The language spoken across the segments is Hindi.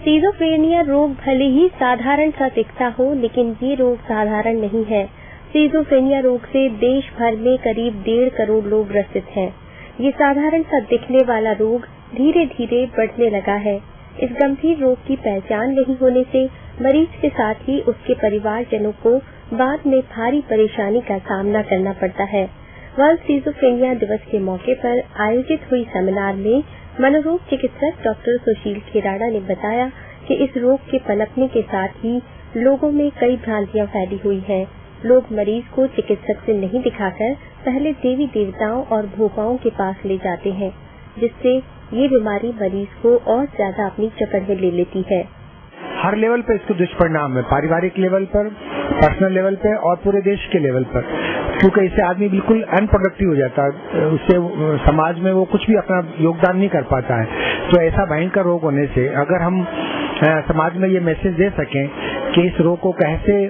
सीजोफ्रेनिया रोग भले ही साधारण सा दिखता हो, लेकिन ये रोग साधारण नहीं है। सीजोफ्रेनिया रोग से देश भर में करीब 1.5 करोड़ लोग ग्रसित हैं। ये साधारण सा दिखने वाला रोग धीरे धीरे बढ़ने लगा है। इस गंभीर रोग की पहचान नहीं होने से मरीज के साथ ही उसके परिवारजनों को बाद में भारी परेशानी का सामना करना पड़ता है। वर्ल्ड सीजोफ्रेनिया दिवस के मौके पर आयोजित हुई सेमिनार में मनोरोग चिकित्सक डॉक्टर सुशील खेराड़ा ने बताया कि इस रोग के पनपने के साथ ही लोगों में कई भ्रांतियां फैली हुई हैं। लोग मरीज को चिकित्सक से नहीं दिखाकर पहले देवी देवताओं और भूपाओं के पास ले जाते हैं, जिससे ये बीमारी मरीज को और ज्यादा अपनी चपड़ में ले लेती है। हर लेवल पे इसके दुष्परिणाम है, पारिवारिक लेवल पर, पर्सनल लेवल पे और पूरे देश के लेवल पर, क्योंकि इससे आदमी बिल्कुल अनप्रोडक्टिव हो जाता है। उससे समाज में वो कुछ भी अपना योगदान नहीं कर पाता है। तो ऐसा भयंकर रोग होने से अगर हम समाज में ये मैसेज दे सकें कि इस रोग को कैसे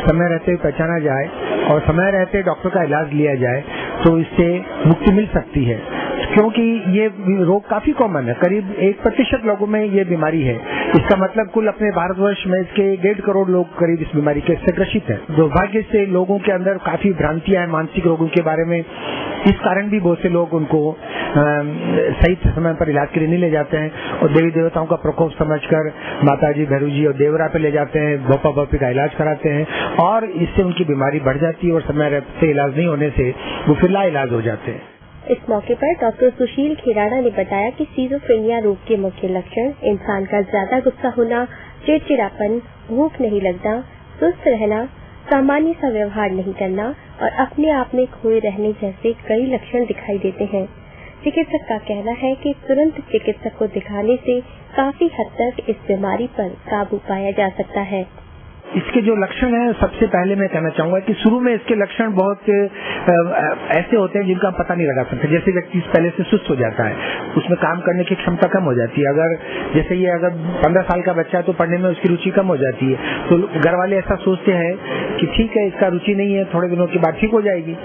समय रहते पहचाना जाए और समय रहते डॉक्टर का इलाज लिया जाए, तो इससे मुक्ति मिल सकती है। क्योंकि ये रोग काफी कॉमन है, करीब 1% लोगों में ये बीमारी है। इसका मतलब कुल अपने भारतवर्ष में इसके 1.5 करोड़ लोग करीब इस बीमारी के से ग्रसित हैं। दुर्भाग्य से लोगों के अंदर काफी भ्रांतियां हैं मानसिक रोगों के बारे में। इस कारण भी बहुत से लोग उनको सही समय पर इलाज के लिए नहीं ले जाते हैं और देवी देवताओं का प्रकोप समझकर माताजी, भैरू जी और देवरा पे ले जाते हैं, भोपा भोपी का इलाज कराते हैं और इससे उनकी बीमारी बढ़ जाती है और समय रहते इलाज नहीं होने से वो फिर लाइलाज हो जाते हैं। इस मौके पर डॉक्टर सुशील खेराड़ा ने बताया कि सीजोफ्रेनिया रोग के मुख्य लक्षण इंसान का ज्यादा गुस्सा होना, चिड़चिड़ापन, भूख नहीं लगना, सुस्त रहना, सामान्य सा व्यवहार नहीं करना और अपने आप में खोए रहने जैसे कई लक्षण दिखाई देते हैं। चिकित्सक का कहना है कि तुरंत चिकित्सक को दिखाने से काफी हद तक इस बीमारी पर काबू पाया जा सकता है। इसके जो लक्षण हैं, सबसे पहले मैं कहना चाहूंगा कि शुरू में इसके लक्षण बहुत ऐसे होते हैं जिनका पता नहीं लगा सकते। जैसे व्यक्ति पहले से सुस्त हो जाता है, उसमें काम करने की क्षमता कम हो जाती है। अगर जैसे ये अगर 15 साल का बच्चा है तो पढ़ने में उसकी रुचि कम हो जाती है, तो घर वाले ऐसा सोचते हैं कि ठीक है इसका रुचि नहीं है, थोड़े दिनों के बाद ठीक हो जाएगी,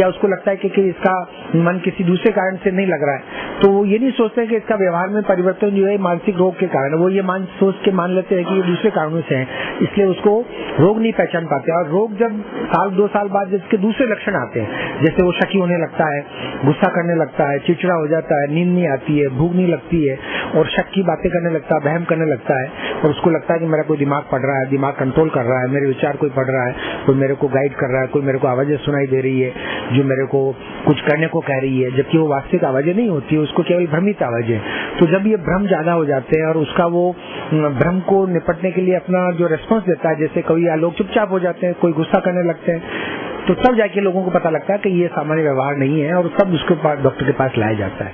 या उसको लगता है कि इसका मन किसी दूसरे कारण से नहीं लग रहा है, तो वो ये नहीं सोचते कि इसका व्यवहार में परिवर्तन जो है मानसिक रोग के कारण, वो ये सोच के मान लेते हैं कि ये दूसरे कारणों से है, इसलिए उसको रोग नहीं पहचान पाते। और रोग जब 1-2 साल बाद इसके दूसरे लक्षण आते हैं, जैसे वो शकी होने लगता है, गुस्सा करने लगता है, चिड़चिड़ा हो जाता है, नींद नहीं आती है, भूख नहीं लगती है और शक की बातें करने लगता है, वहम करने लगता है और उसको लगता है कि मेरा कोई दिमाग पढ़ रहा है, दिमाग कंट्रोल कर रहा है, मेरे विचार कोई पढ़ रहा है, कोई मेरे को गाइड कर रहा है, कोई मेरे को आवाजें सुनाई दे रही है जो मेरे को कुछ करने को कह रही है, जबकि वो वास्तविक आवाजें नहीं होती है, उसको केवल भ्रमित आवाजें। तो जब ये भ्रम ज्यादा हो जाते हैं और उसका वो भ्रम को निपटने के लिए अपना जो रेस्पॉन्स देता है, जैसे कभी लोग चुपचाप हो जाते हैं, कोई गुस्सा करने लगते हैं, तो तब जाके लोगों को पता लगता है कि ये सामान्य व्यवहार नहीं है और तब उसके पास डॉक्टर के पास लाया जाता है।